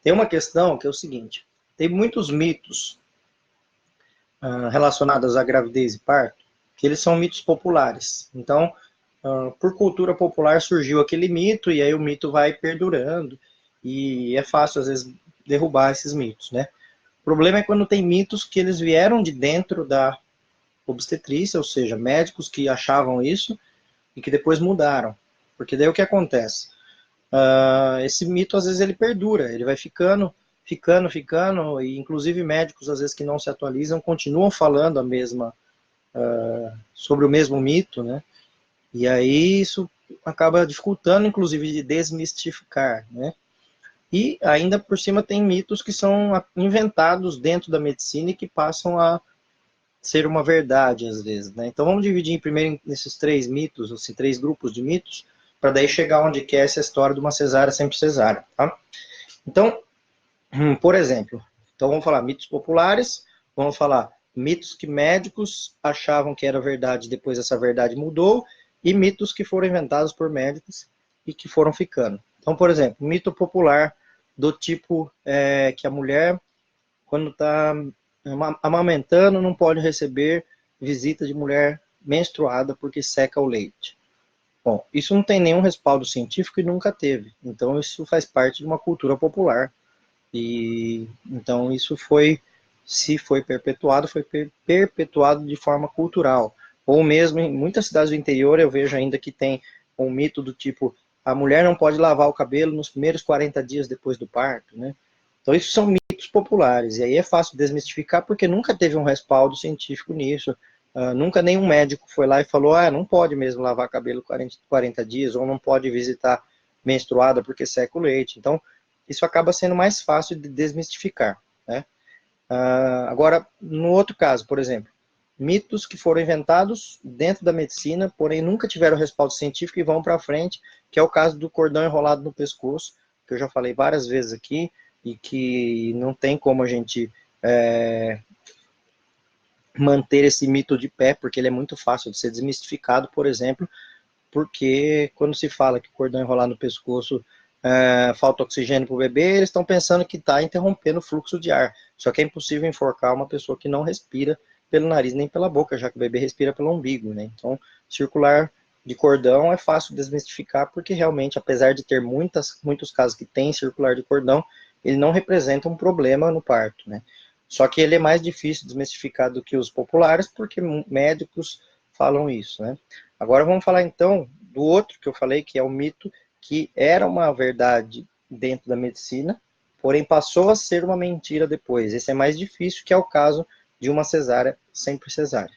Tem uma questão que é o seguinte, tem muitos mitos relacionados à gravidez e parto, que eles são mitos populares. Então, por cultura popular surgiu aquele mito, e aí o mito vai perdurando, e é fácil, às vezes, derrubar esses mitos, né? O problema é quando tem mitos que eles vieram de dentro da obstetrícia, ou seja, médicos que achavam isso e que depois mudaram. Porque daí o que acontece? Esse mito, às vezes, ele perdura, ele vai ficando, e inclusive médicos, às vezes, que não se atualizam, continuam falando sobre o mesmo mito, né? E aí isso acaba dificultando, inclusive, de desmistificar, né? E ainda por cima tem mitos que são inventados dentro da medicina e que passam a ser uma verdade, às vezes, né? Então vamos dividir primeiro nesses três mitos, assim, três grupos de mitos, para daí chegar onde que é essa história de uma cesárea sempre cesárea, tá? Então, por exemplo, então vamos falar mitos populares, vamos falar mitos que médicos achavam que era verdade, depois essa verdade mudou, e mitos que foram inventados por médicos e que foram ficando. Então, por exemplo, mito popular do tipo que a mulher, quando está amamentando, não pode receber visita de mulher menstruada porque seca o leite. Bom, isso não tem nenhum respaldo científico e nunca teve. Então, isso faz parte de uma cultura popular. E então isso foi, se foi perpetuado, foi perpetuado de forma cultural. Ou mesmo em muitas cidades do interior eu vejo ainda que tem um mito do tipo, a mulher não pode lavar o cabelo nos primeiros 40 dias depois do parto, né? Então isso são mitos populares, e aí é fácil desmistificar porque nunca teve um respaldo científico nisso. Nunca nenhum médico foi lá e falou, não pode mesmo lavar cabelo 40 dias, ou não pode visitar menstruada porque seca o leite. Então, isso acaba sendo mais fácil de desmistificar, né? Agora, no outro caso, por exemplo, mitos que foram inventados dentro da medicina, porém nunca tiveram respaldo científico e vão para frente, que é o caso do cordão enrolado no pescoço, que eu já falei várias vezes aqui, e que não tem como a gente manter esse mito de pé, porque ele é muito fácil de ser desmistificado, por exemplo, porque quando se fala que o cordão enrolado no pescoço falta oxigênio para o bebê, eles estão pensando que está interrompendo o fluxo de ar. Só que é impossível enforcar uma pessoa que não respira pelo nariz nem pela boca, já que o bebê respira pelo umbigo, né? Então, circular de cordão é fácil desmistificar, porque realmente, apesar de ter muitos casos que tem circular de cordão, ele não representa um problema no parto, né? Só que ele é mais difícil de desmistificar do que os populares, porque médicos falam isso, né? Agora vamos falar então do outro que eu falei, que é o mito que era uma verdade dentro da medicina, porém passou a ser uma mentira depois. Esse é mais difícil, que é o caso de uma cesárea sempre cesárea.